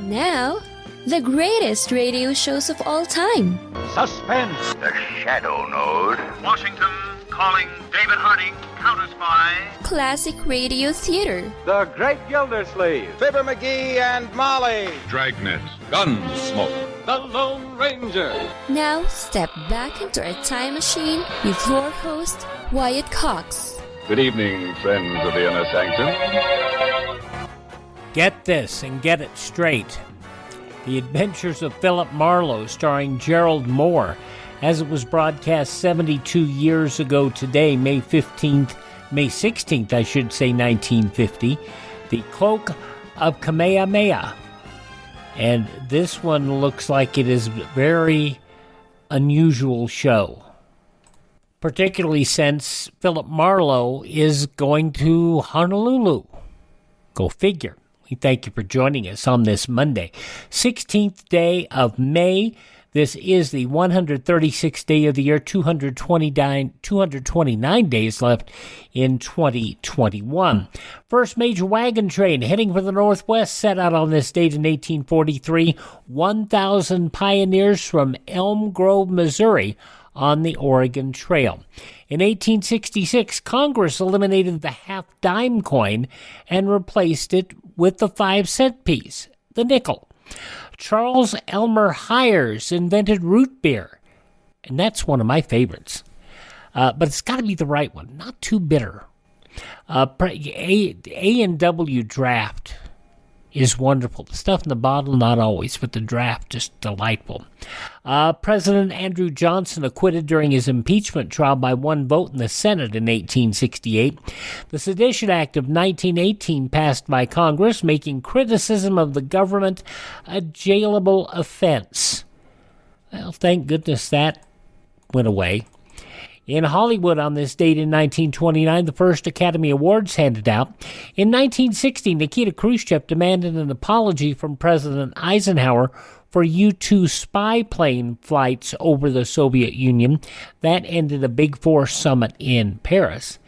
Now, the greatest radio shows of all time. Suspense. The Shadow Node. Washington calling David Harding, Counter Spy. Classic radio theater. The Great Gildersleeve. Fibber McGee and Molly. Dragnet. Gunsmoke. The Lone Ranger. Now, step back into a time machine with your host, Wyatt Cox. Good evening, friends of the Inner Sanctum. Get this and get it straight. The Adventures of Philip Marlowe, starring Gerald Mohr, as it was broadcast 72 years ago today, May 16th, I should say, 1950. The Cloak of Kamehameha. And this one looks like it is a very unusual show, particularly since Philip Marlowe is going to Honolulu. Go figure. We thank you for joining us on this Monday, 16th day of May. This is the 136th day of the year, 229 days left in 2021. First major wagon train heading for the Northwest set out on this date in 1843. 1,000 pioneers from Elm Grove, Missouri, on the Oregon Trail. In 1866, Congress eliminated the half-dime coin and replaced it with the 5-cent piece, the nickel. Charles Elmer Hyers invented root beer, and that's one of my favorites. But it's got to be the right one, not too bitter. A&W Draft is wonderful. The stuff in the bottle, not always, but the draft, just delightful. President Andrew Johnson acquitted during his impeachment trial by one vote in the Senate in 1868. The Sedition Act of 1918 passed by Congress, making criticism of the government a jailable offense. Well, thank goodness that went away. In Hollywood on this date in 1929, the first Academy Awards handed out. In 1960, Nikita Khrushchev demanded an apology from President Eisenhower for U-2 spy plane flights over the Soviet Union. That ended a Big Four summit in Paris.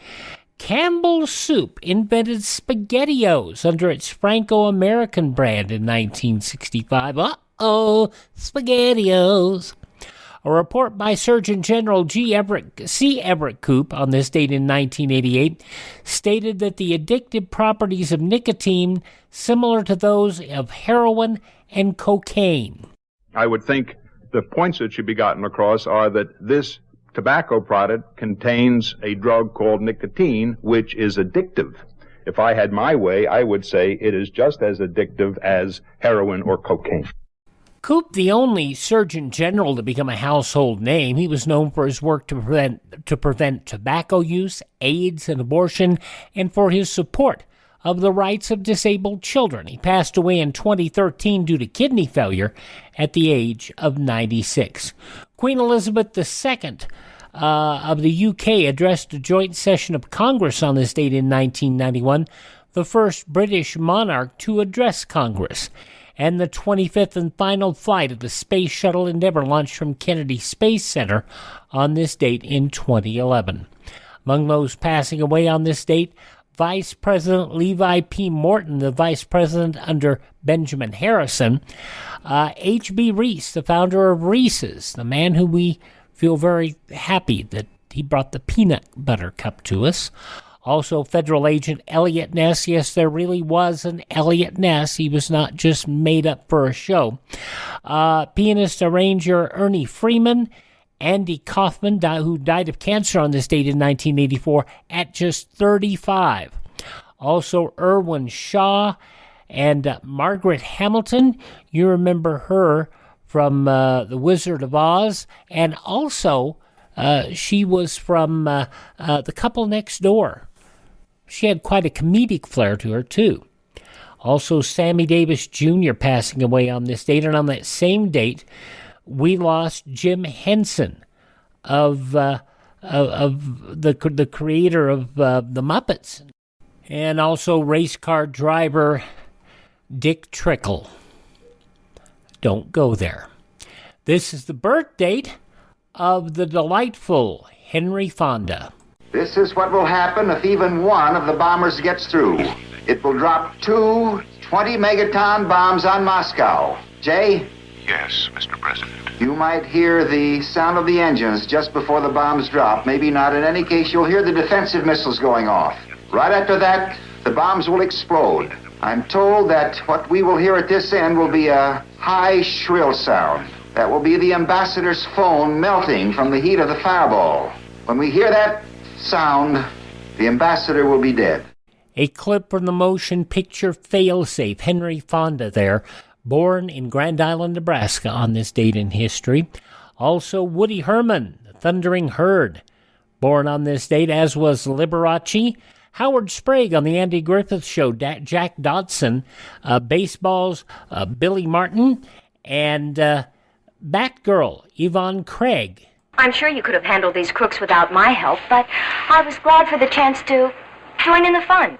Campbell's Soup invented SpaghettiOs under its Franco-American brand in 1965. Uh-oh, SpaghettiOs. A report by Surgeon General C. Everett Koop on this date in 1988 stated that the addictive properties of nicotine similar to those of heroin and cocaine. I would think the points that should be gotten across are that this tobacco product contains a drug called nicotine, which is addictive. If I had my way, I would say it is just as addictive as heroin or cocaine. Koop, the only Surgeon General to become a household name, he was known for his work to prevent tobacco use, AIDS, and abortion, and for his support of the rights of disabled children. He passed away in 2013 due to kidney failure at the age of 96. Queen Elizabeth II of the UK addressed a joint session of Congress on this date in 1991, the first British monarch to address Congress. And the 25th and final flight of the Space Shuttle Endeavour launched from Kennedy Space Center on this date in 2011. Among those passing away on this date, Vice President Levi P. Morton, the Vice President under Benjamin Harrison, H.B. Reese, the founder of Reese's, the man who we feel very happy that he brought the peanut butter cup to us. Also, federal agent Elliot Ness. Yes, there really was an Elliot Ness. He was not just made up for a show. Pianist, arranger Ernie Freeman. Andy Kaufman, who died of cancer on this date in 1984 at just 35. Also, Irwin Shaw and Margaret Hamilton. You remember her from The Wizard of Oz. And also, she was from The Couple Next Door. She had quite a comedic flair to her, too. Also, Sammy Davis Jr. passing away on this date. And on that same date, we lost Jim Henson of the creator of the Muppets. And also race car driver Dick Trickle. Don't go there. This is the birth date of the delightful Henry Fonda. This is what will happen if even one of the bombers gets through. It will drop 2 20 megaton bombs on Moscow. Jay? Yes, Mr. President. You might hear the sound of the engines just before the bombs drop. Maybe not. In any case, you'll hear the defensive missiles going off. Right after that, the bombs will explode. I'm told that what we will hear at this end will be a high, shrill sound. That will be the ambassador's phone melting from the heat of the fireball. When we hear that sound, the ambassador will be dead. A clip from the motion picture Failsafe, Henry Fonda there, born in Grand Island, Nebraska on this date in history. Also Woody Herman, the Thundering Herd, born on this date, as was Liberace. Howard Sprague on the Andy Griffith Show, Jack Dodson, Baseball's Billy Martin, and Batgirl, Yvonne Craig. I'm sure you could have handled these crooks without my help, but I was glad for the chance to join in the fun.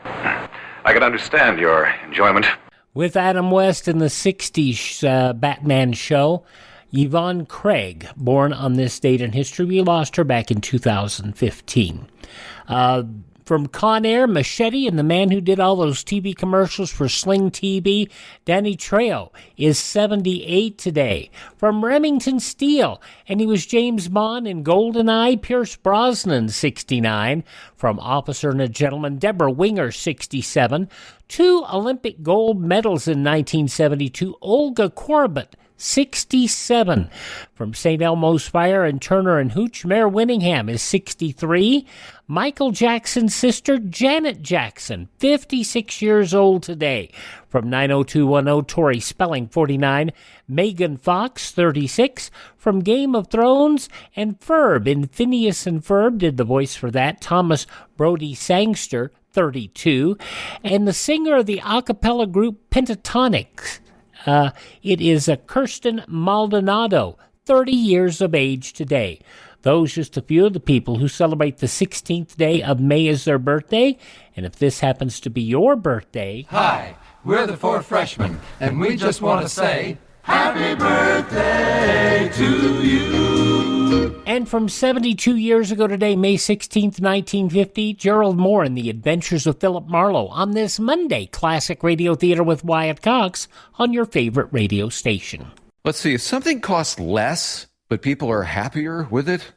I can understand your enjoyment. With Adam West in the 60s Batman show, Yvonne Craig, born on this date in history. We lost her back in 2015. From Con Air, Machete, and the man who did all those TV commercials for Sling TV, Danny Trejo, is 78 today. From Remington Steele, and he was James Bond in GoldenEye, Pierce Brosnan, 69. From Officer and a Gentleman, Deborah Winger, 67. 2 Olympic gold medals in 1972, Olga Korbut, 67. From St. Elmo's Fire and Turner and Hooch, Mare Winningham is 63. Michael Jackson's sister, Janet Jackson, 56 years old today. From 90210, Tori Spelling, 49. Megan Fox, 36. From Game of Thrones and Ferb, in Phineas and Ferb, did the voice for that, Thomas Brody Sangster, 32. And the singer of the a cappella group Pentatonics, it is Kirsten Maldonado, 30 years of age today. Those just a few of the people who celebrate the 16th day of May as their birthday. And if this happens to be your birthday... Hi, we're the 4 freshmen, and we just want to say, Happy birthday to you! And from 72 years ago today, May 16th, 1950, Gerald Mohr in The Adventures of Philip Marlowe on this Monday, Classic Radio Theater with Wyatt Cox on your favorite radio station. Let's see, if something costs less, but people are happier with it,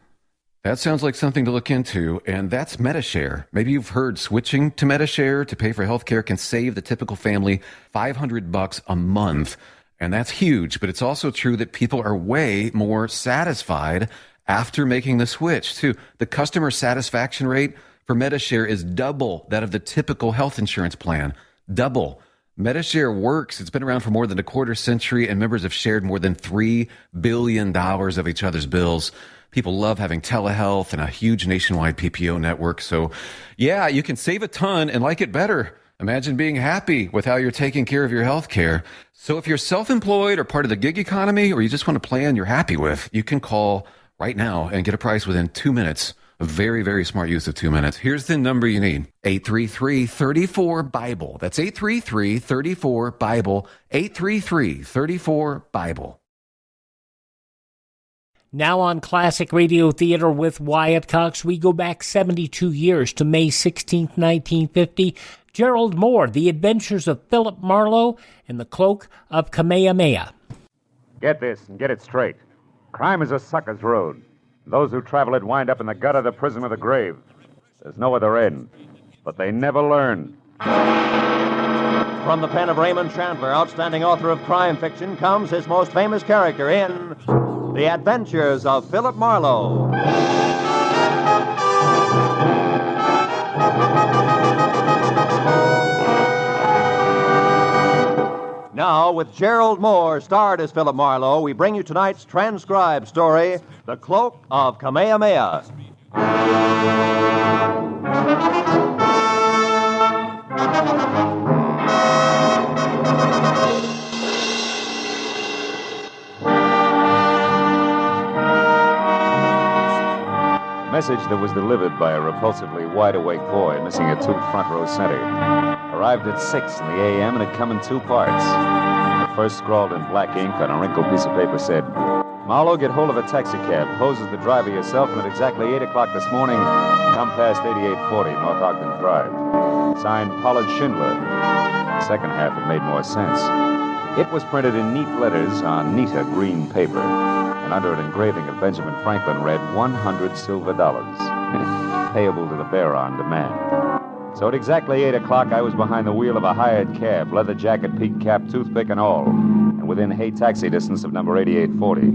that sounds like something to look into, and that's MediShare. Maybe you've heard switching to MediShare to pay for healthcare can save the typical family $500 a month, and that's huge, but it's also true that people are way more satisfied after making the switch, too. The customer satisfaction rate for MediShare is double that of the typical health insurance plan. Double. MediShare works. It's been around for more than a quarter century, and members have shared more than $3 billion of each other's bills. People love having telehealth and a huge nationwide PPO network. So, yeah, you can save a ton and like it better. Imagine being happy with how you're taking care of your health care. So if you're self-employed or part of the gig economy, or you just want a plan you're happy with, you can call right now and get a price within 2 minutes. A very, very smart use of 2 minutes. Here's the number you need. 833-34-BIBLE. That's 833-34-BIBLE. 833-34-BIBLE. Now on Classic Radio Theater with Wyatt Cox, we go back 72 years to May 16, 1950. Gerald Mohr, The Adventures of Philip Marlowe, and the Cloak of Kamehameha. Get this and get it straight. Crime is a sucker's road. Those who travel it wind up in the gut of the prison or the grave. There's no other end. But they never learn. From the pen of Raymond Chandler, outstanding author of crime fiction, comes his most famous character in The Adventures of Philip Marlowe. Now, with Gerald Mohr starred as Philip Marlowe, we bring you tonight's transcribed story, The Cloak of Kamehameha. Message that was delivered by a repulsively wide-awake boy missing a tooth front row center. Arrived at 6 in the a.m. and had come in 2 parts. The first, scrawled in black ink on a wrinkled piece of paper, said, Marlowe, get hold of a taxicab. Pose as the driver yourself, and at exactly 8 o'clock this morning, come past 8840 North Ogden Drive. Signed, Pollard Schindler. The second half, it made more sense. It was printed in neat letters on neater green paper, and under an engraving of Benjamin Franklin read 100 silver dollars, payable to the bearer on demand. So at exactly 8 o'clock, I was behind the wheel of a hired cab, leather jacket, peak cap, toothpick, and all, and within Hay taxi distance of number 8840.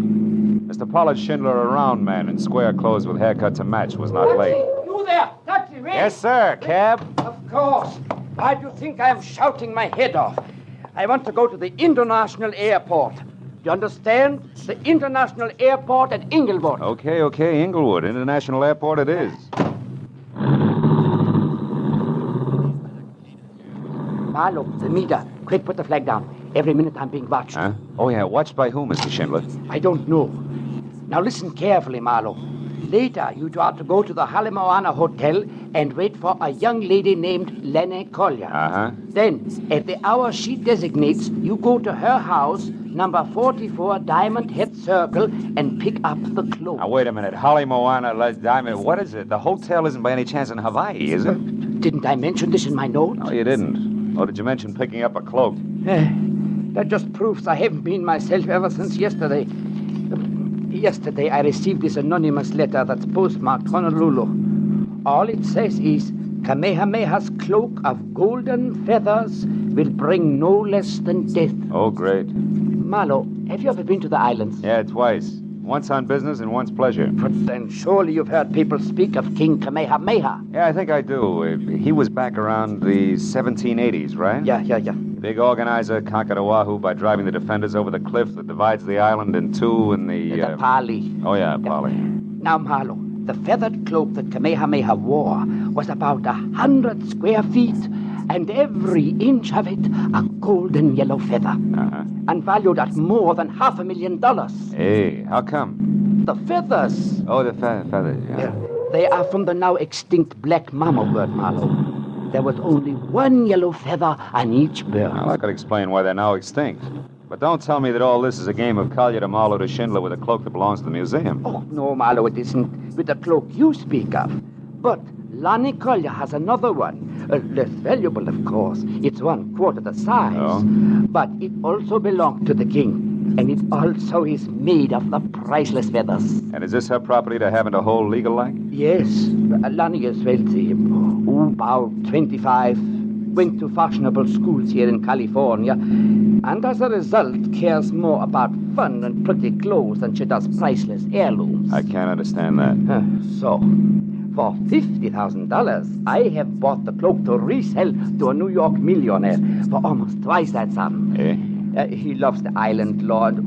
Mr. Pollard Schindler, a round man in square clothes with haircut to match, was not late. You there! Taxi, wait! Yes, sir. Cab? Of course. Why do you think I am shouting my head off? I want to go to the international airport. Do you understand? The international airport at Inglewood. Okay, Inglewood. International Airport it is. Marlowe, the meter. Quick, put the flag down. Every minute I'm being watched. Huh? Oh, yeah. Watched by whom, Mr. Schindler? I don't know. Now listen carefully, Marlowe. Later, you are to go to the Haymaker Hotel and wait for a young lady named Lenny Collier. Uh-huh. Then, at the hour she designates, you go to her house, number 44 Diamond Head Circle, and pick up the cloak. Now, wait a minute. Holly Moana, Les Diamond. What is it? The hotel isn't by any chance in Hawaii, is it? Didn't I mention this in my note? No, you didn't. Or did you mention picking up a cloak? That just proves I haven't been myself ever since yesterday. Yesterday, I received this anonymous letter that's postmarked Honolulu. All it says is, Kamehameha's cloak of golden feathers will bring no less than death. Oh, great. Marlowe, have you ever been to the islands? Yeah, twice. Once on business and once pleasure. But then surely you've heard people speak of King Kamehameha. Yeah, I think I do. He was back around the 1780s, right? Yeah. Big organizer, conquered Oahu by driving the defenders over the cliff that divides the island in two in the... The Pali. Oh, yeah, Pali. Now, Marlowe, the feathered cloak that Kamehameha wore was about 100 square feet, and every inch of it a golden yellow feather. Uh-huh. And valued at more than $500,000. Hey, how come? The feathers. Oh, the feathers, yeah. They are from the now extinct black mama bird, Marlowe. There was only one yellow feather on each bird. Well, that could explain why they're now extinct. But don't tell me that all this is a game of Collier to Marlowe to Schindler with a cloak that belongs to the museum. Oh, no, Marlowe, it isn't with the cloak you speak of. But Lonnie Collier has another one. Less valuable, of course. It's 1/4 the size. Oh? But it also belonged to the king. And it also is made of the priceless feathers. And is this her property to have in a whole legal like? Yes. Lonnie is wealthy. About 25. Went to fashionable schools here in California. And as a result, cares more about fun and pretty clothes than she does priceless heirlooms. I can't understand that. So, for $50,000, I have bought the cloak to resell to a New York millionaire for almost twice that sum. Eh? He loves the island, Lord.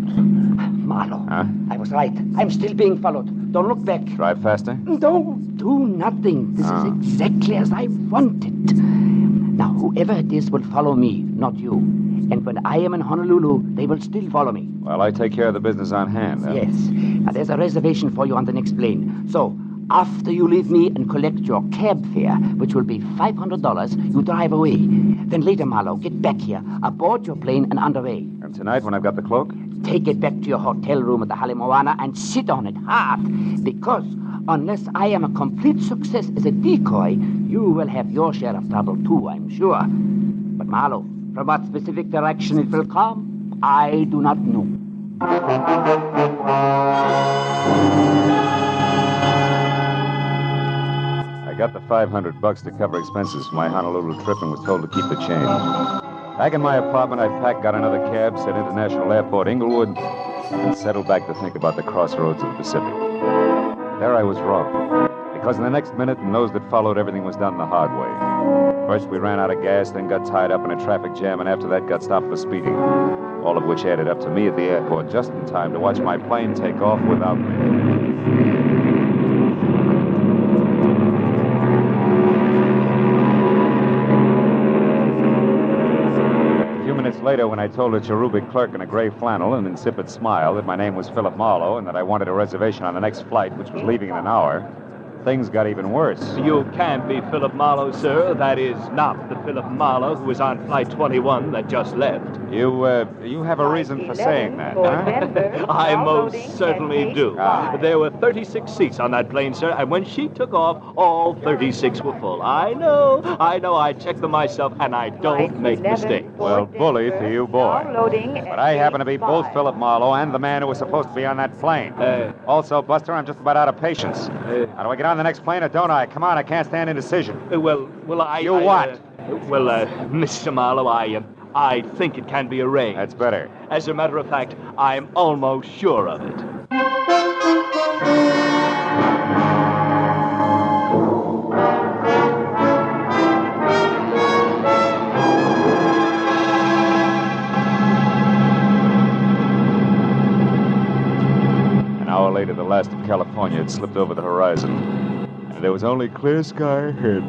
Marlowe, Huh? I was right. I'm still being followed. Don't look back. Drive faster? Don't do nothing. This is exactly as I want it. Now, whoever it is will follow me, not you. And when I am in Honolulu, they will still follow me. Well, I take care of the business on hand. Huh? Yes. Now, there's a reservation for you on the next plane. So, after you leave me and collect your cab fare, which will be $500, you drive away. Then later, Marlowe, get back here, aboard your plane and underway. And tonight, when I've got the cloak? Take it back to your hotel room at the Haymaker and sit on it hard. Because unless I am a complete success as a decoy, you will have your share of trouble too, I'm sure. But Marlowe, from what specific direction it will come, I do not know. I got the $500 to cover expenses for my Honolulu trip and was told to keep the change. Back in my apartment, I packed, got another cab, said International Airport, Inglewood, and settled back to think about the crossroads of the Pacific. There I was wrong, because in the next minute and those that followed, everything was done the hard way. First, we ran out of gas, then got tied up in a traffic jam, and after that got stopped for speeding. All of which added up to me at the airport just in time to watch my plane take off without me. Later, when I told a cherubic clerk in a gray flannel and insipid smile that my name was Philip Marlowe and that I wanted a reservation on the next flight, which was leaving in an hour, things got even worse. You can't be Philip Marlowe, sir. That is not the Philip Marlowe who was on Flight 21 that just left. You have a reason for saying that, huh? I most certainly do. There were 36 seats on that plane, sir, and when she took off, all 36 were full. I know. I checked them myself, and I don't make mistakes. Well, bully for you, boy. But I happen to be both Philip Marlowe and the man who was supposed to be on that plane. Also, Buster, I'm just about out of patience. How do I get on the next plane or don't I? Come on, I can't stand indecision. Well, You what? Mr. Marlowe, I think it can be arranged. That's better. As a matter of fact, I'm almost sure of it. An hour later, the last of California had slipped over the horizon, and there was only clear sky ahead.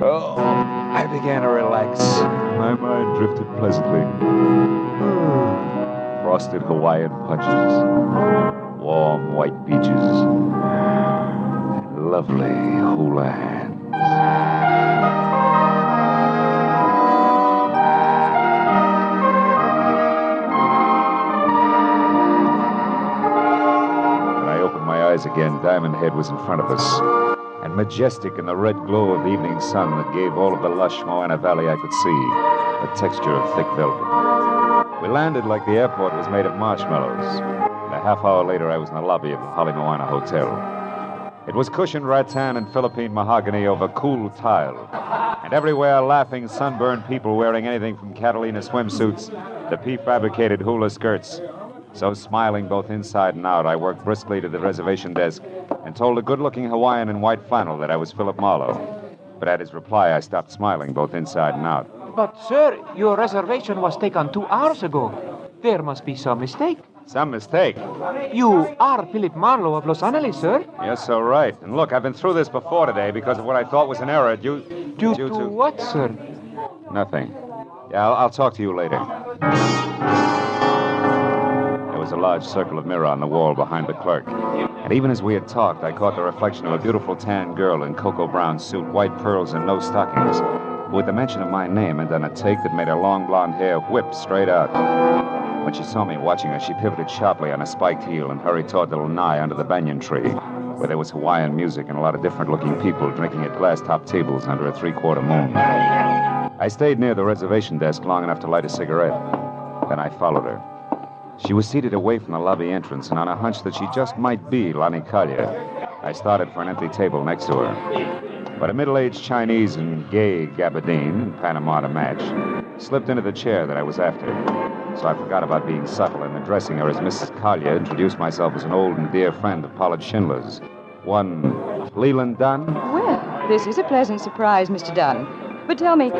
Oh, I began to relax. My mind drifted pleasantly. Frosted Hawaiian punches, warm white beaches, lovely hula hands. Again, Diamond Head was in front of us, and majestic in the red glow of the evening sun that gave all of the lush Moana Valley I could see a texture of thick velvet. We landed like the airport was made of marshmallows, and a half hour later I was in the lobby of the Holly Moana Hotel. It was cushioned rattan and Philippine mahogany over cool tile, and everywhere laughing, sunburned people wearing anything from Catalina swimsuits to prefabricated hula skirts. So smiling both inside and out, I worked briskly to the reservation desk and told a good-looking Hawaiian in white flannel that I was Philip Marlowe. But at his reply, I stopped smiling both inside and out. But, sir, your reservation was taken 2 hours ago. There must be some mistake. Some mistake? You are Philip Marlowe of Los Angeles, sir. Yes, so right. And look, I've been through this before today because of what I thought was an error due to what, sir? Nothing. Yeah, I'll talk to you later. There was a large circle of mirror on the wall behind the clerk. And even as we had talked, I caught the reflection of a beautiful tan girl in cocoa brown suit, white pearls, and no stockings, who at the mention of my name had done a take that made her long blonde hair whip straight out. When she saw me watching her, she pivoted sharply on a spiked heel and hurried toward the lanai under the banyan tree, where there was Hawaiian music and a lot of different-looking people drinking at glass-topped tables under a three-quarter moon. I stayed near the reservation desk long enough to light a cigarette. Then I followed her. She was seated away from the lobby entrance, and on a hunch that she just might be Lani Kalia, I started for an empty table next to her. But a middle-aged Chinese in gay gabardine and Panama to match slipped into the chair that I was after. So I forgot about being subtle and addressing her as Mrs. Collier, introduced myself as an old and dear friend of Pollard Schindler's. One Leland Dunn. Well, this is a pleasant surprise, Mr. Dunn. But tell me,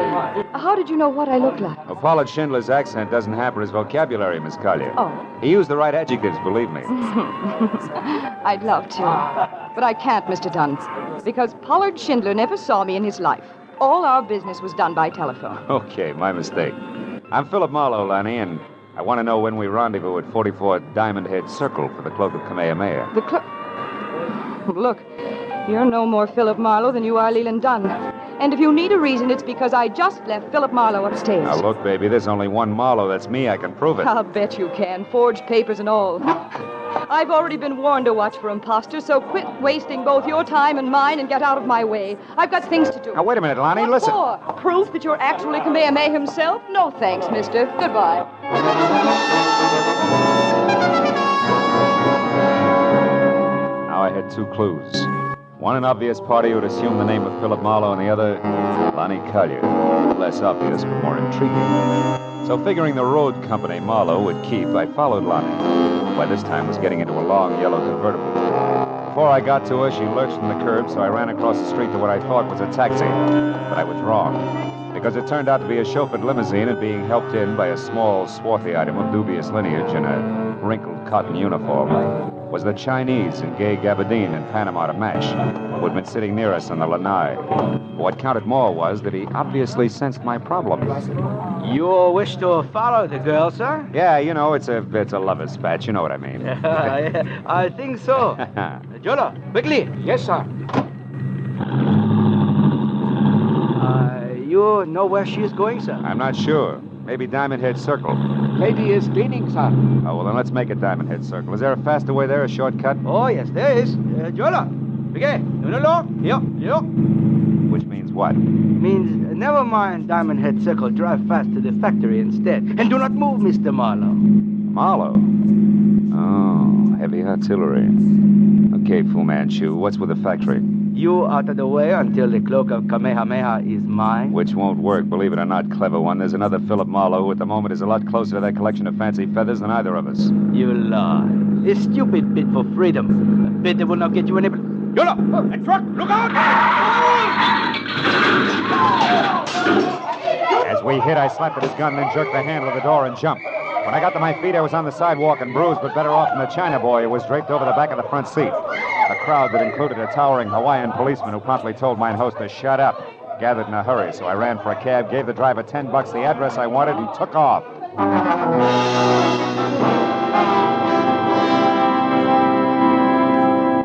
how did you know what I look like? Well, Pollard Schindler's accent doesn't hamper his vocabulary, Miss Collier. Oh. He used the right adjectives, believe me. I'd love to. But I can't, Mr. Dunn, because Pollard Schindler never saw me in his life. All our business was done by telephone. Okay, my mistake. I'm Philip Marlowe, Lanny, and I want to know when we rendezvous at 44 Diamond Head Circle for the Cloak of Kamehameha. The cloak? Look, you're no more Philip Marlowe than you are Leland Dunn. And if you need a reason, it's because I just left Philip Marlowe upstairs. Now, look, baby, there's only one Marlowe. That's me. I can prove it. I'll bet you can. Forged papers and all. I've already been warned to watch for imposters, so quit wasting both your time and mine and get out of my way. I've got things to do. Now, wait a minute, Lonnie. What Listen. For? Proof that you're actually Kamehameha himself? No thanks, mister. Goodbye. Now I had two clues. One, an obvious party who had assumed the name of Philip Marlowe, and the other, Lonnie Collier. Less obvious, but more intriguing. So figuring the road company Marlowe would keep, I followed Lonnie, who by this time was getting into a long yellow convertible. Before I got to her, she lurched from the curb, so I ran across the street to what I thought was a taxi. But I was wrong, because it turned out to be a chauffeured limousine and being helped in by a small, swarthy item of dubious lineage in a wrinkled cotton uniform was the Chinese in gay gabardine and Panama to match, who had been sitting near us on the lanai. What counted more was that he obviously sensed my problem. You wish to follow the girl, sir? Yeah, you know, it's a lover's spat. You know what I mean. I think so. Jolo, quickly. Yes, sir. you know where she is going, sir? I'm not sure. Maybe Diamond Head Circle. Maybe it's cleaning, sir. Oh, well, then let's make it Diamond Head Circle. Is there a faster way there, a shortcut? Oh, yes, there is. Jola, Which means what? Means never mind Diamond Head Circle. Drive fast to the factory instead. And do not move, Mr. Marlowe. Marlowe? Oh, heavy artillery. Okay, Fu Manchu, what's with the factory? You out of the way until the Cloak of Kamehameha is mine. Which won't work, believe it or not, clever one. There's another Philip Marlowe who at the moment is a lot closer to that collection of fancy feathers than either of us. You lie. A stupid bid for freedom. A bid that will not get you any... Yola! That truck! Look out! As we hit, I slapped at his gun, then jerked the handle of the door and jumped. When I got to my feet, I was on the sidewalk and bruised, but better off than the China boy who was draped over the back of the front seat. A crowd that included a towering Hawaiian policeman who promptly told mine host to shut up, gathered in a hurry, so I ran for a cab, gave the driver $10, the address I wanted, and took off.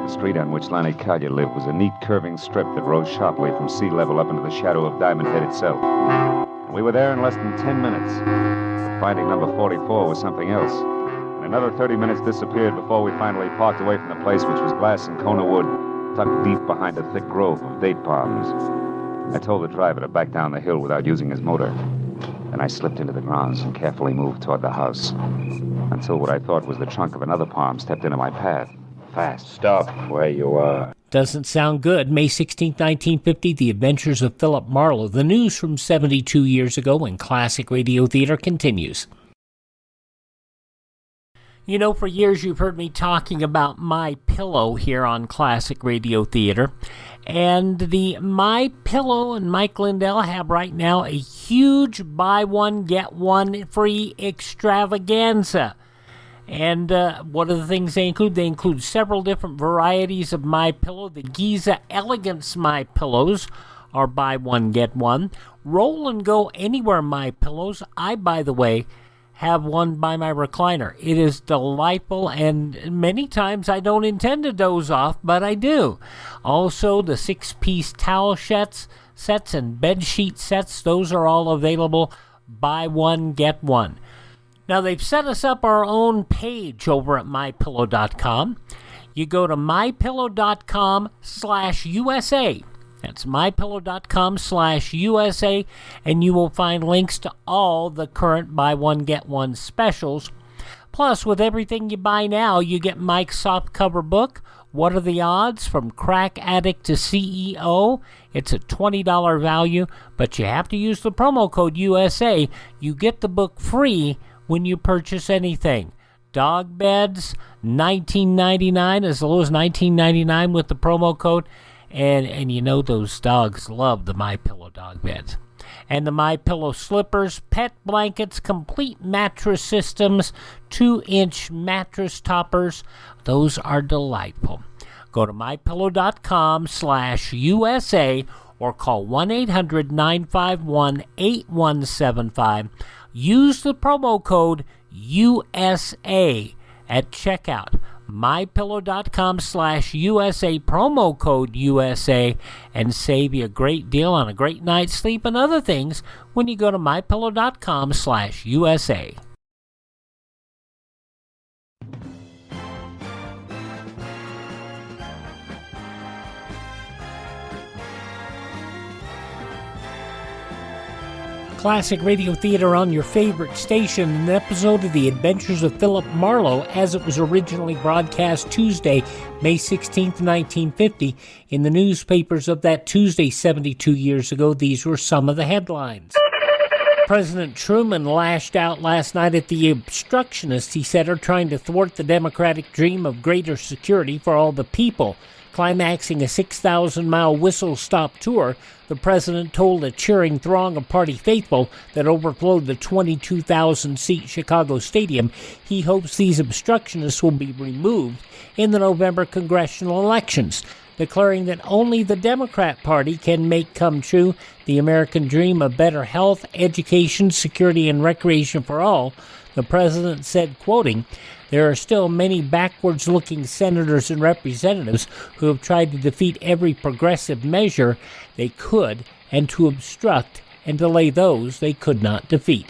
The street on which Lonnie Collier lived was a neat curving strip that rose sharply from sea level up into the shadow of Diamond Head itself. And we were there in less than 10 minutes. Finding number 44 was something else. And another 30 minutes disappeared before we finally parked away from the place, which was glass and Kona wood, tucked deep behind a thick grove of date palms. I told the driver to back down the hill without using his motor. Then I slipped into the grounds and carefully moved toward the house, until what I thought was the trunk of another palm stepped into my path. Fast. Stop where you are. Doesn't sound good. May 16, 1950, The Adventures of Philip Marlowe. The news from 72 years ago in classic radio theater continues. You know, for years you've heard me talking about My Pillow here on Classic Radio Theater. And the My Pillow and Mike Lindell have right now a huge buy one, get one free extravaganza. And what are the things they include? They include several different varieties of My Pillow. The Giza Elegance My Pillows are buy one, get one. Roll and Go Anywhere My Pillows. I, by the way, have one by my recliner. It is delightful, and many times I don't intend to doze off, but I do. Also, the 6-piece towel sets and bed sheet sets, those are all available. Buy one, get one. Now, they've set us up our own page over at MyPillow.com. You go to MyPillow.com/USA. That's MyPillow.com/USA, and you will find links to all the current buy one, get one specials. Plus, with everything you buy now, you get Mike's softcover book, What Are the Odds? From Crack Addict to CEO. It's a $20 value, but you have to use the promo code USA. You get the book free when you purchase anything. Dog beds, $19.99, as low as $19.99 with the promo code. And you know those dogs love the My Pillow dog beds. And the My Pillow slippers, pet blankets, complete mattress systems, 2-inch mattress toppers. Those are delightful. Go to MyPillow.com/USA or call 1-800-951-8175. Use the promo code USA at checkout. MyPillow.com/USA, promo code USA, and save you a great deal on a great night's sleep and other things when you go to MyPillow.com/USA. Classic Radio Theater on your favorite station, an episode of The Adventures of Philip Marlowe as it was originally broadcast Tuesday, May 16th, 1950. In the newspapers of that Tuesday 72 years ago, these were some of the headlines. President Truman lashed out last night at the obstructionists he said are trying to thwart the Democratic dream of greater security for all the people. Climaxing a 6,000-mile whistle-stop tour, the president told a cheering throng of party faithful that overflowed the 22,000-seat Chicago stadium he hopes these obstructionists will be removed in the November congressional elections, declaring that only the Democrat Party can make come true the American dream of better health, education, security, and recreation for all. The president said, quoting, "There are still many backwards-looking senators and representatives who have tried to defeat every progressive measure they could and to obstruct and delay those they could not defeat.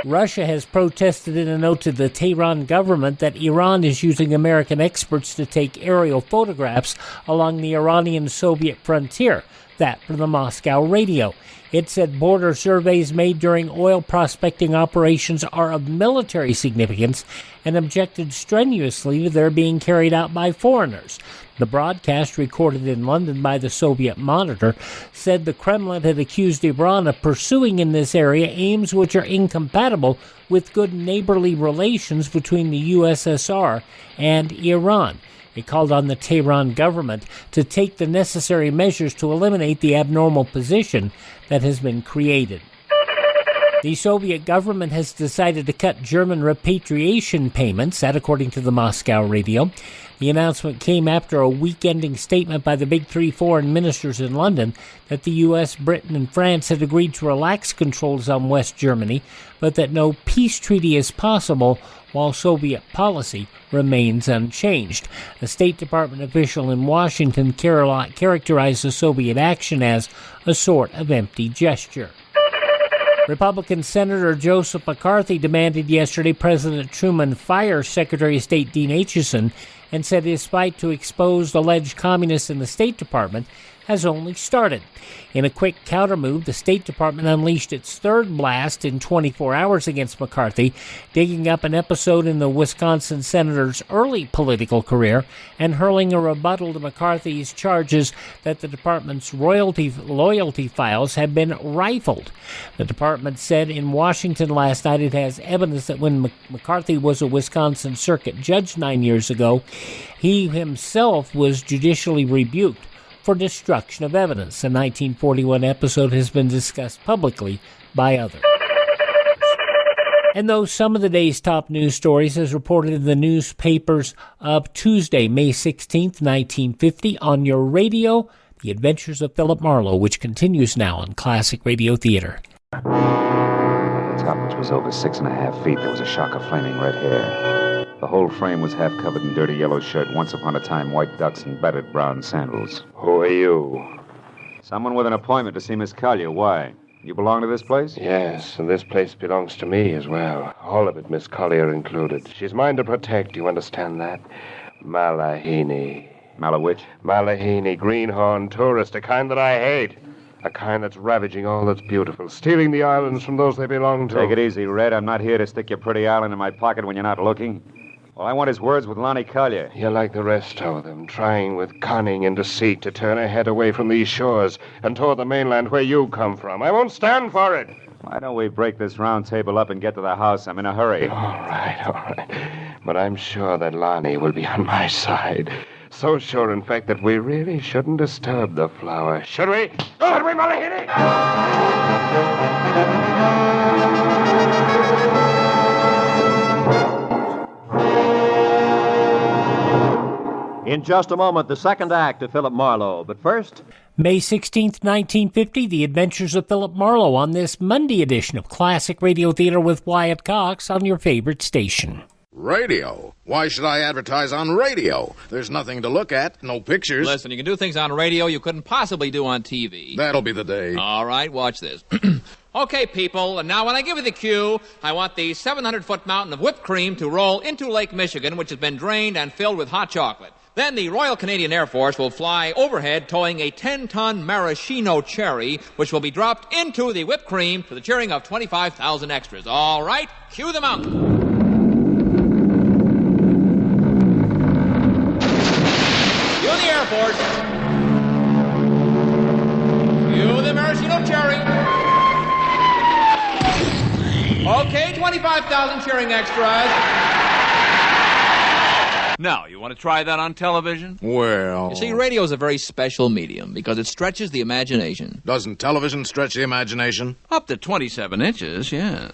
Russia has protested in a note to the Tehran government that Iran is using American experts to take aerial photographs along the Iranian-Soviet frontier, that from the Moscow radio. It said border surveys made during oil prospecting operations are of military significance and objected strenuously to their being carried out by foreigners. The broadcast, recorded in London by the Soviet Monitor, said the Kremlin had accused Iran of pursuing in this area aims which are incompatible with good neighborly relations between the USSR and Iran. It called on the Tehran government to take the necessary measures to eliminate the abnormal position that has been created. The Soviet government has decided to cut German repatriation payments, that according to the Moscow radio. The announcement came after a week-ending statement by the big three foreign ministers in London that the U.S., Britain, and France had agreed to relax controls on West Germany, but that no peace treaty is possible while Soviet policy remains unchanged. A State Department official in Washington characterized the Soviet action as a sort of empty gesture. Republican Senator Joseph McCarthy demanded yesterday President Truman fire Secretary of State Dean Acheson and said his fight to expose alleged communists in the State Department has only started. In a quick countermove, the State Department unleashed its third blast in 24 hours against McCarthy, digging up an episode in the Wisconsin senator's early political career and hurling a rebuttal to McCarthy's charges that the department's loyalty files have been rifled. The department said in Washington last night it has evidence that when McCarthy was a Wisconsin circuit judge 9 years ago, he himself was judicially rebuked for destruction of evidence. The 1941 episode has been discussed publicly by others. And those some of the day's top news stories as reported in the newspapers of Tuesday, May 16th, 1950, on your radio, The Adventures of Philip Marlowe, which continues now on Classic Radio Theater. At the top, which was over 6.5 feet, there was a shock of flaming red hair. The whole frame was half covered in dirty yellow shirt, once upon a time white ducks and battered brown sandals. Who are you? Someone with an appointment to see Miss Collier. Why? You belong to this place? Yes, and this place belongs to me as well. All of it, Miss Collier included. She's mine to protect, you understand that? Malahini. Malawitch? Malahini, greenhorn tourist, a kind that I hate. A kind that's ravaging all that's beautiful, stealing the islands from those they belong to. Take it easy, Red. I'm not here to stick your pretty island in my pocket when you're not looking. All I want is words with Lonnie Collier. You're like the rest of them, trying with cunning and deceit to turn her head away from these shores and toward the mainland where you come from. I won't stand for it. Why don't we break this round table up and get to the house? I'm in a hurry. All right. But I'm sure that Lonnie will be on my side. So sure, in fact, that we really shouldn't disturb the flower. Should we? Should we, Malahini? In just a moment, the second act of Philip Marlowe. But first, May 16th, 1950, The Adventures of Philip Marlowe on this Monday edition of Classic Radio Theater with Wyatt Cox on your favorite station. Radio? Why should I advertise on radio? There's nothing to look at, no pictures. Listen, you can do things on radio you couldn't possibly do on TV. That'll be the day. All right, watch this. Okay, people, and now when I give you the cue, I want the 700-foot mountain of whipped cream to roll into Lake Michigan, which has been drained and filled with hot chocolate. Then the Royal Canadian Air Force will fly overhead towing a 10-ton maraschino cherry, which will be dropped into the whipped cream to the cheering of 25,000 extras. All right, cue the mountain. Cue the Air Force. Cue the maraschino cherry. Okay, 25,000 cheering extras. Now, you want to try that on television? Well... You see, radio is a very special medium because it stretches the imagination. Doesn't television stretch the imagination? Up to 27 inches, yes.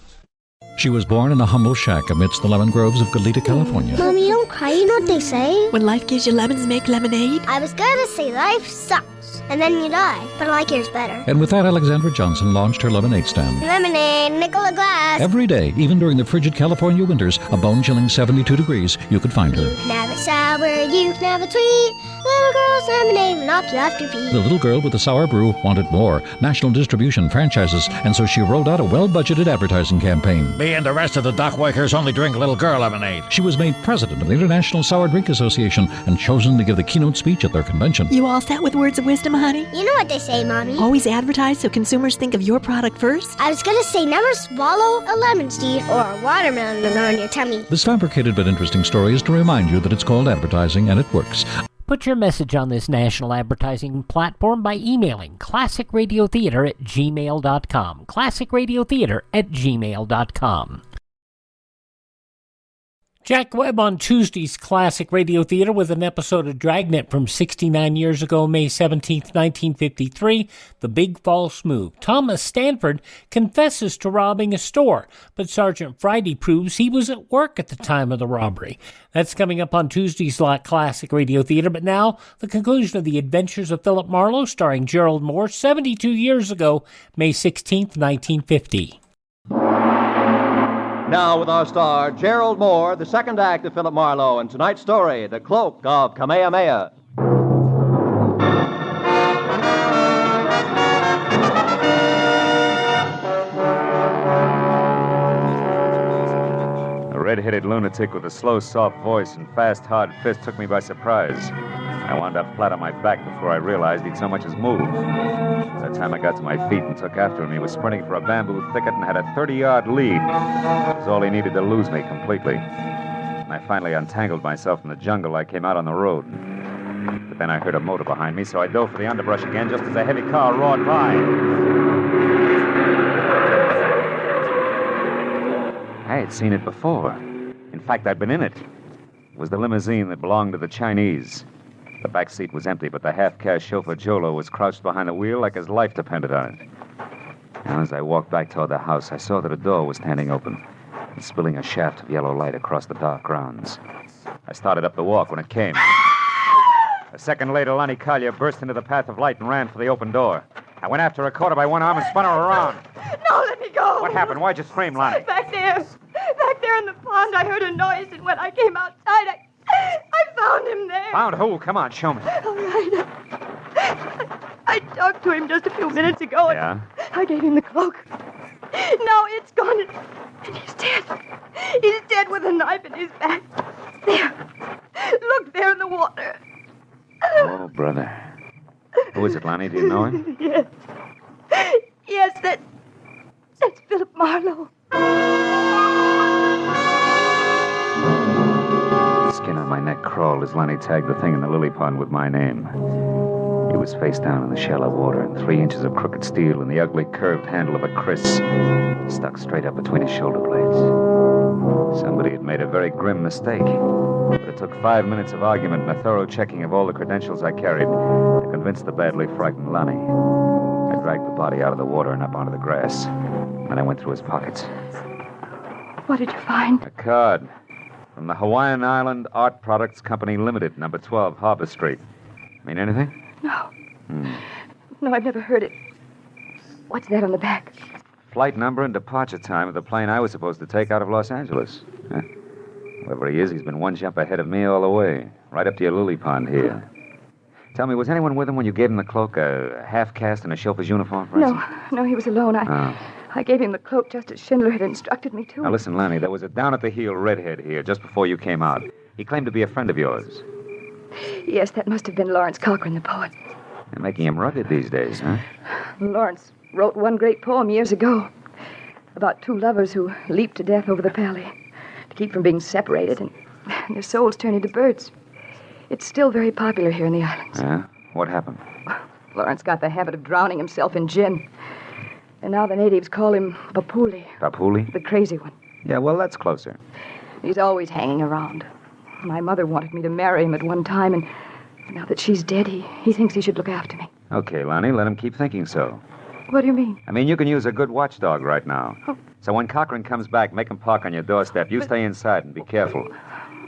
She was born in a humble shack amidst the lemon groves of Goleta, California. Mommy, don't cry. You know what they say? When life gives you lemons, make lemonade. I was gonna say life sucks, and then you die. But I like yours better. And with that, Alexandra Johnson launched her lemonade stand. Lemonade, nickel a glass. Every day, even during the frigid California winters, a bone-chilling 72 degrees, you could find her. You can have it sour, you can have it sweet. Little girl's lemonade will knock you off your feet. The little girl with the sour brew wanted more, national distribution, franchises, and so she rolled out a well-budgeted advertising campaign. Me and the rest of the dockwakers only drink little girl lemonade. She was made president of the International Sour Drink Association and chosen to give the keynote speech at their convention. You all set with words of wisdom, honey? You know what they say, Mommy. Always advertise so consumers think of your product first. I was gonna say never swallow a lemon seed or a watermelon on your tummy. This fabricated but interesting story is to remind you that it's called advertising and it works. Put your message on this national advertising platform by emailing classicradiotheater@gmail.com. classicradiotheater@gmail.com. Jack Webb on Tuesday's Classic Radio Theater with an episode of Dragnet from 69 years ago, May 17, 1953, The Big False Move. Thomas Stanford confesses to robbing a store, but Sergeant Friday proves he was at work at the time of the robbery. That's coming up on Tuesday's Classic Radio Theater, but now the conclusion of The Adventures of Philip Marlowe, starring Gerald Mohr, 72 years ago, May 16, 1950. Now with our star, Gerald Mohr, the second act of Philip Marlowe, and tonight's story, The Cloak of Kamehameha. A red-headed lunatic with a slow, soft voice and fast, hard fist took me by surprise. I wound up flat on my back before I realized he'd so much as moved. By the time I got to my feet and took after him, he was sprinting for a bamboo thicket and had a 30-yard lead. It was all he needed to lose me completely. When I finally untangled myself from the jungle, I came out on the road. But then I heard a motor behind me, so I dove for the underbrush again just as a heavy car roared by. I had seen it before. In fact, I'd been in it. It was the limousine that belonged to the Chinese. The back seat was empty, but the half-caste chauffeur Jolo was crouched behind the wheel like his life depended on it. And as I walked back toward the house, I saw that a door was standing open and spilling a shaft of yellow light across the dark grounds. I started up the walk when it came. A second later, Lonnie Collier burst into the path of light and ran for the open door. I went after her, caught her by one arm, and spun her around. No, let me go. What happened? Why'd you scream, Lonnie? Back there in the pond, I heard a noise, and when I came outside, I found him there. Found who? Come on, show me. All right. I talked to him just a few minutes ago. Yeah? I gave him the cloak. Now it's gone, and he's dead. He's dead with a knife in his back. There. Look, there in the water. Oh, brother. Who is it, Lonnie? Do you know him? Yes. Yes, that's Philip Marlowe. The skin on my neck crawled as Lonnie tagged the thing in the lily pond with my name. He was face down in the shallow water, and 3 inches of crooked steel and the ugly curved handle of a kriss stuck straight up between his shoulder blades. Somebody had made a very grim mistake. But it took 5 minutes of argument and a thorough checking of all the credentials I carried to convince the badly frightened Lonnie. I dragged the body out of the water and up onto the grass. Then I went through his pockets. What did you find? A card from the Hawaiian Island Art Products Company Limited, number 12, Harbor Street. Mean anything? No. No, I've never heard it. What's that on the back? Flight number and departure time of the plane I was supposed to take out of Los Angeles. Whoever he is, he's been one jump ahead of me all the way, right up to your lily pond here. Tell me, was anyone with him when you gave him the cloak, a half-caste in a chauffeur's uniform, for instance? No, he was alone. I gave him the cloak just as Schindler had instructed me to. Now, listen, Lonnie, there was a down-at-the-heel redhead here just before you came out. He claimed to be a friend of yours. Yes, that must have been Lawrence Cochran, the poet. They're making him rugged these days, huh? Lawrence wrote one great poem years ago about two lovers who leaped to death over the valley to keep from being separated, and their souls turned into birds. It's still very popular here in the islands. Yeah? What happened? Lawrence got the habit of drowning himself in gin. And now the natives call him Papuli. Papuli? The crazy one. Yeah, well, that's closer. He's always hanging around. My mother wanted me to marry him at one time, and now that she's dead, he thinks he should look after me. Okay, Lonnie, let him keep thinking so. What do you mean? I mean, you can use a good watchdog right now. Oh. So when Cochran comes back, make him park on your doorstep. You stay inside and be careful.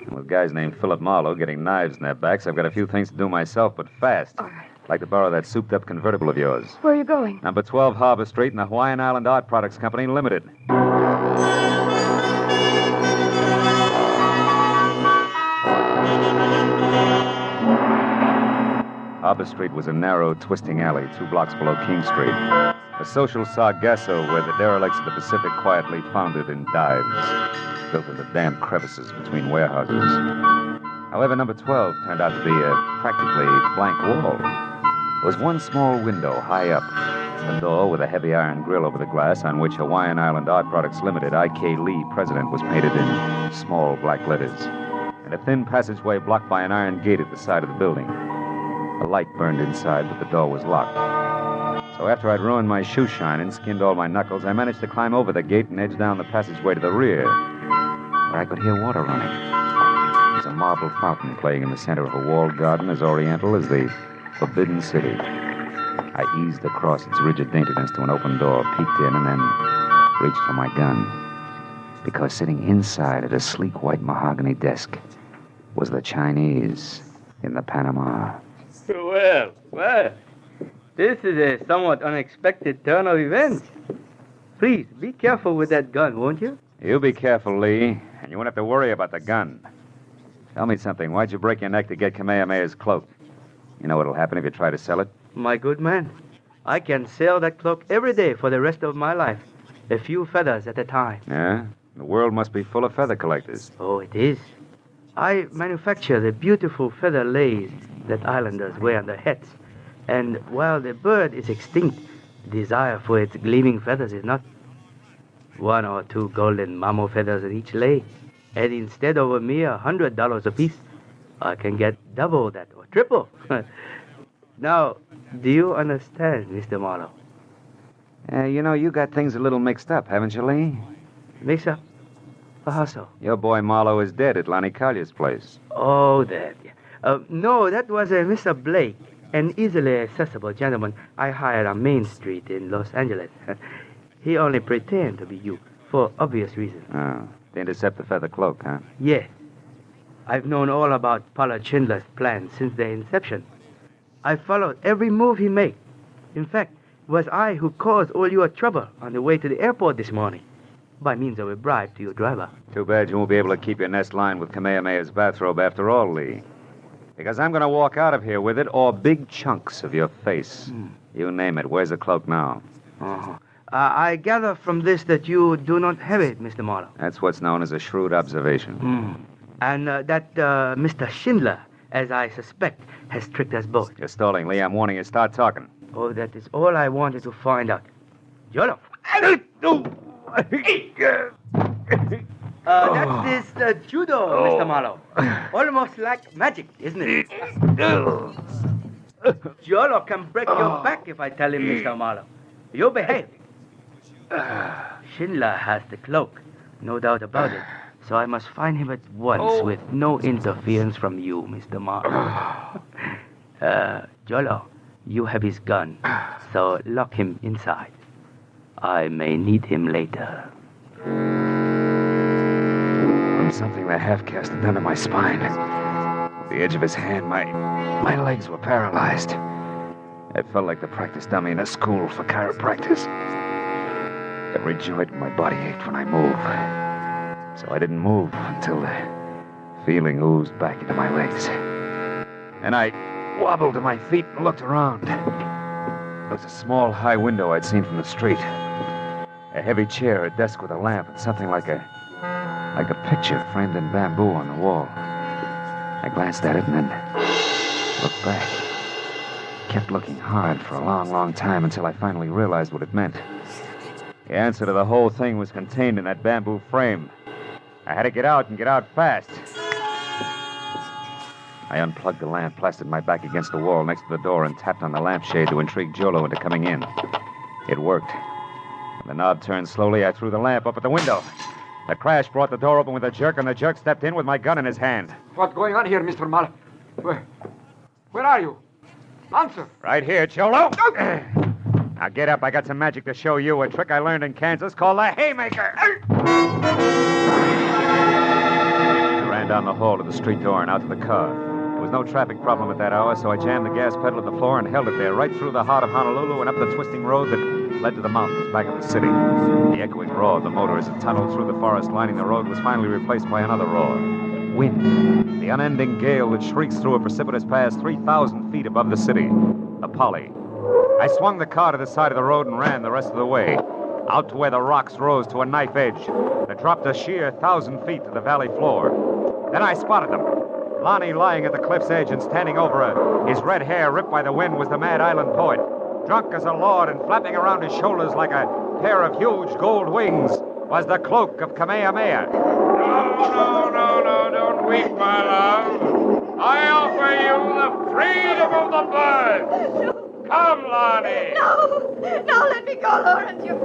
And with guys named Philip Marlowe getting knives in their backs, I've got a few things to do myself, but fast. All right. I'd like to borrow that souped-up convertible of yours. Where are you going? Number 12 Harbor Street in the Hawaiian Island Art Products Company, Limited. Harbor Street was a narrow, twisting alley 2 blocks below King Street. A social sargasso where the derelicts of the Pacific quietly foundered in dives, built into damp crevices between warehouses. However, number 12 turned out to be a practically blank wall. There was one small window high up, a door with a heavy iron grill over the glass on which Hawaiian Island Art Products Limited, I.K. Lee, President, was painted in small black letters, and a thin passageway blocked by an iron gate at the side of the building. A light burned inside, but the door was locked. So after I'd ruined my shoe shine and skinned all my knuckles, I managed to climb over the gate and edge down the passageway to the rear, where I could hear water running. There was a marble fountain playing in the center of a walled garden as oriental as the Forbidden City. I eased across its rigid daintiness to an open door, peeked in, and then reached for my gun. Because sitting inside at a sleek white mahogany desk was the Chinese in the Panama. Well, this is a somewhat unexpected turn of events. Please, be careful with that gun, won't you? You be careful, Lee, and you won't have to worry about the gun. Tell me something. Why'd you break your neck to get Kamehameha's cloak? You know what'll happen if you try to sell it? My good man, I can sell that cloak every day for the rest of my life. A few feathers at a time. Yeah? The world must be full of feather collectors. Oh, it is. I manufacture the beautiful feather lace that islanders wear on their hats. And while the bird is extinct, the desire for its gleaming feathers is not. 1 or 2 golden mamo feathers in each lay. And instead of a mere $100 apiece, I can get double that or triple. Now, do you understand, Mr. Marlowe? You know, you got things a little mixed up, haven't you, Lee? Mixed up? How so? Your boy Marlowe is dead at Lonnie Collier's place. Oh, that. No, that was Mr. Blake, an easily accessible gentleman I hired on Main Street in Los Angeles. He only pretended to be you, for obvious reasons. Oh, to intercept the feather cloak, huh? Yes. I've known all about Pollard Schindler's plans since their inception. I followed every move he made. In fact, it was I who caused all your trouble on the way to the airport this morning, by means of a bribe to your driver. Too bad you won't be able to keep your nest lined with Kamehameha's bathrobe after all, Lee. Because I'm going to walk out of here with it, or big chunks of your face. You name it. Where's the cloak now? Uh-huh. I gather from this that you do not have it, Mr. Marlowe. That's what's known as a shrewd observation. And that Mr. Schindler, as I suspect, has tricked us both. You're stalling, Lee. I'm warning you. Start talking. Oh, that is all I wanted to find out. Yolo. That's this judo, Mr. Marlowe. Almost like magic, isn't it? Jolo can break your back if I tell him, Mr. Marlowe. You behave. Schindler has the cloak, no doubt about it. So I must find him at once with no interference from you, Mr. Marlowe. Jolo, you have his gun, so lock him inside. I may need him later. From something the half-caste had done to my spine. At the edge of his hand, my legs were paralyzed. I felt like the practice dummy in a school for chiropractors. Every joint in my body ached when I moved. So I didn't move until the feeling oozed back into my legs. And I wobbled to my feet and looked around. There was a small high window I'd seen from the street. A heavy chair, a desk with a lamp, and something like a picture framed in bamboo on the wall. I glanced at it and then looked back. Kept looking hard for a long, long time until I finally realized what it meant. The answer to the whole thing was contained in that bamboo frame. I had to get out and get out fast. I unplugged the lamp, plastered my back against the wall next to the door, and tapped on the lampshade to intrigue Jolo into coming in. It worked. When the knob turned slowly, I threw the lamp up at the window. The crash brought the door open with a jerk, and the jerk stepped in with my gun in his hand. What's going on here, Mr. Marlowe? Where are you? Answer. Right here, Cholo. Now get up. I got some magic to show you. A trick I learned in Kansas called the Haymaker. I ran down the hall to the street door and out to the car. There was no traffic problem at that hour, so I jammed the gas pedal at the floor and held it there right through the heart of Honolulu and up the twisting road that led to the mountains back of the city. The echoing roar of the motor as it tunneled through the forest lining the road was finally replaced by another roar. Wind. The unending gale that shrieks through a precipitous pass 3,000 feet above the city. The Polly. I swung the car to the side of the road and ran the rest of the way, out to where the rocks rose to a knife edge that dropped a sheer 1,000 feet to the valley floor. Then I spotted them. Lonnie lying at the cliff's edge and standing over her. His red hair ripped by the wind was the mad island poet. Drunk as a lord and flapping around his shoulders like a pair of huge gold wings was the Cloak of Kamehameha. No, don't weep, my love. I offer you the freedom of the birds. Come, Lonnie. No, let me go, Lawrence. You're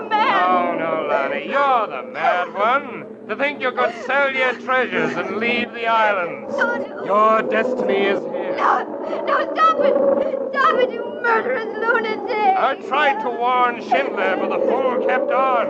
mad. No, Lonnie, you're the mad one. To think you could sell your treasures and leave the islands. No. Your destiny is here. No, stop it. Stop it, you murderous lunatic. I tried to warn Schindler, but the fool kept on.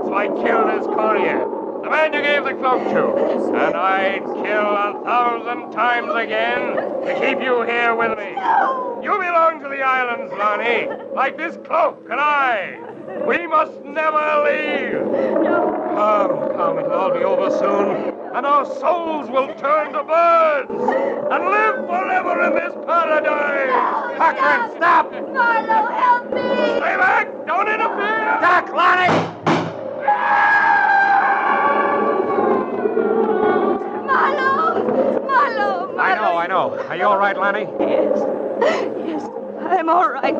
So I killed his courier, the man you gave the cloak to. And I'd kill 1,000 times again to keep you here with me. No. You belong to the islands, Lonnie, like this cloak and I. We must never leave. No. Come, it'll all be over soon. And our souls will turn to birds and live forever in this paradise. Cochran, stop! Marlowe, help me! Stay back! Don't interfere! Duck, Lonnie! Marlowe! I know. Are you all right, Lonnie? Yes, I'm all right.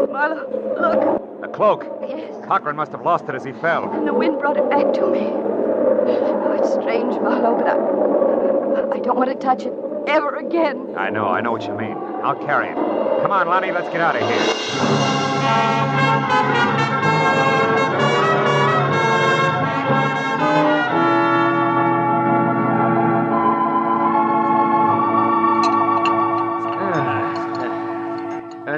Marlowe, look. The cloak. Yes. Cochran must have lost it as he fell. And the wind brought it back to me. Oh, it's strange, Marlowe, but I don't want to touch it ever again. I know what you mean. I'll carry it. Come on, Lonnie, let's get out of here.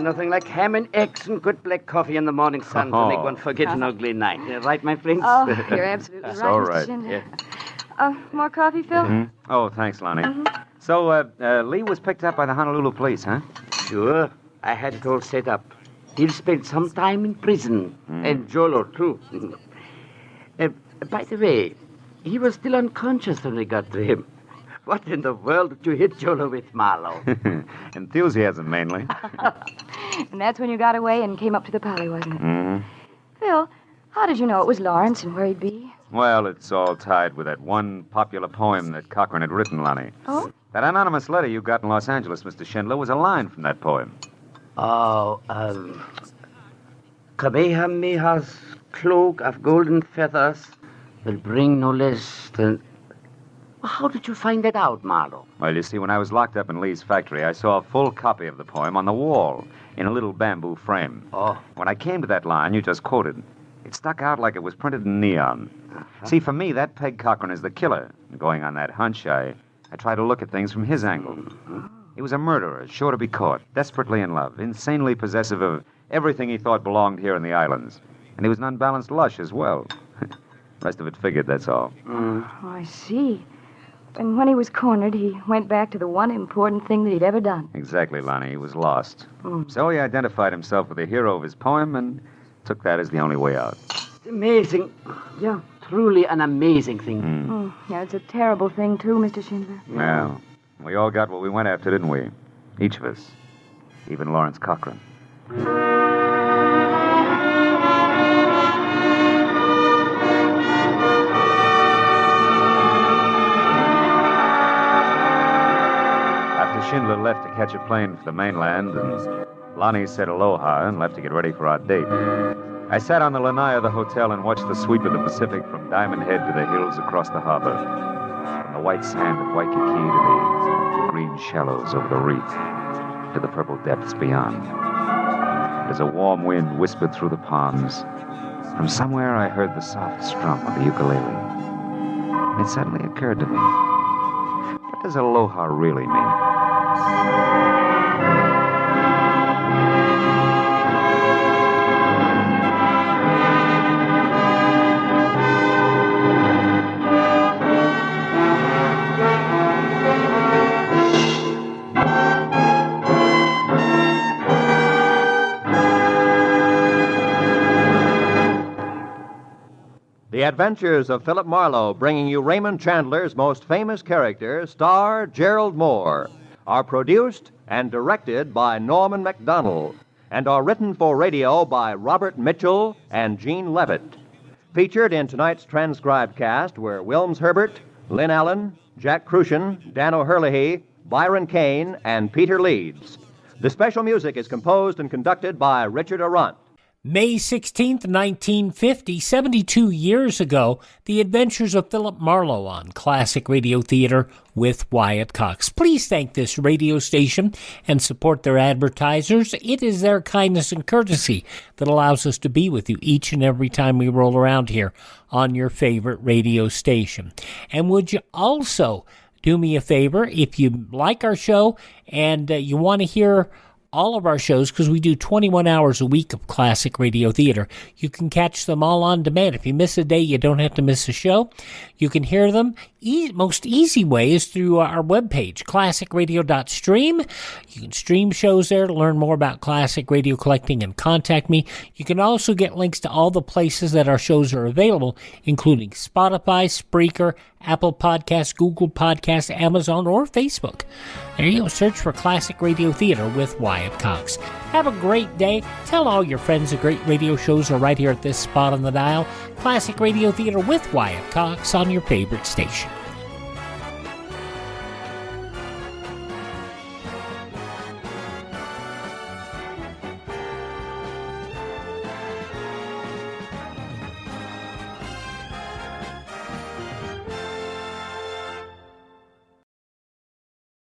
Nothing like ham and eggs and good black coffee in the morning sun to make one forget an ugly night. Right, my friends? Oh, you're absolutely right, So Mr. right. Schindler. More coffee, Phil? Mm-hmm. Oh, thanks, Lonnie. So, Lee was picked up by the Honolulu police, huh? Sure. I had it all set up. He'll spend some time in prison. And Jolo, too. By the way, he was still unconscious when we got to him. What in the world did you hit Jolo with, Marlowe? Enthusiasm, mainly. And that's when you got away and came up to the Polly, wasn't it? Mm-hmm. Phil, how did you know it was Lawrence and where he'd be? Well, it's all tied with that one popular poem that Cochran had written, Lonnie. Oh? That anonymous letter you got in Los Angeles, Mr. Schindler, was a line from that poem. Kamehameha's cloak of golden feathers will bring no less than... How did you find that out, Marlowe? Well, you see, when I was locked up in Lee's factory, I saw a full copy of the poem on the wall in a little bamboo frame. Oh. When I came to that line you just quoted, it stuck out like it was printed in neon. See, for me, that pegged Cochran as the killer. Going on that hunch, I tried to look at things from his angle. He was a murderer, sure to be caught, desperately in love, insanely possessive of everything he thought belonged here in the islands. And he was an unbalanced lush as well. Rest of it figured, that's all. Oh, I see. And when he was cornered, he went back to the one important thing that he'd ever done. Exactly, Lonnie. He was lost. So he identified himself with the hero of his poem and took that as the only way out. It's amazing. Yeah, truly an amazing thing. Yeah, it's a terrible thing, too, Mr. Schindler. Well, we all got what we went after, didn't we? Each of us. Even Lawrence Cochran. Schindler left to catch a plane for the mainland, and Lonnie said aloha and left to get ready for our date. I sat on the lanai of the hotel and watched the sweep of the Pacific from Diamond Head to the hills across the harbor, from the white sand of Waikiki to the green shallows over the reef, to the purple depths beyond. As a warm wind whispered through the palms, from somewhere I heard the soft strum of the ukulele. And it suddenly occurred to me, what does aloha really mean? The Adventures of Philip Marlowe, bringing you Raymond Chandler's most famous character, star Gerald Mohr, are produced and directed by Norman MacDonald and are written for radio by Robert Mitchell and Gene Levitt. Featured in tonight's transcribed cast were Wilms Herbert, Lynn Allen, Jack Crucian, Dan O'Herlihy, Byron Kane, and Peter Leeds. The special music is composed and conducted by Richard Arant. May 16th, 1950, 72 years ago, The Adventures of Philip Marlowe on Classic Radio Theater with Wyatt Cox. Please thank this radio station and support their advertisers. It is their kindness and courtesy that allows us to be with you each and every time we roll around here on your favorite radio station. And would you also do me a favor, if you like our show and you want to hear all of our shows, because we do 21 hours a week of classic radio theater. You can catch them all on demand. If you miss a day, you don't have to miss a show. You can hear them. Most easy way is through our webpage, classicradio.stream. You can stream shows there to learn more about classic radio collecting and contact me. You can also get links to all the places that our shows are available, including Spotify, Spreaker, Apple Podcasts, Google Podcasts, Amazon, or Facebook. There you go. Search for Classic Radio Theater with Wyatt Cox. Have a great day. Tell all your friends the great radio shows are right here at this spot on the dial. Classic Radio Theater with Wyatt Cox on your favorite station.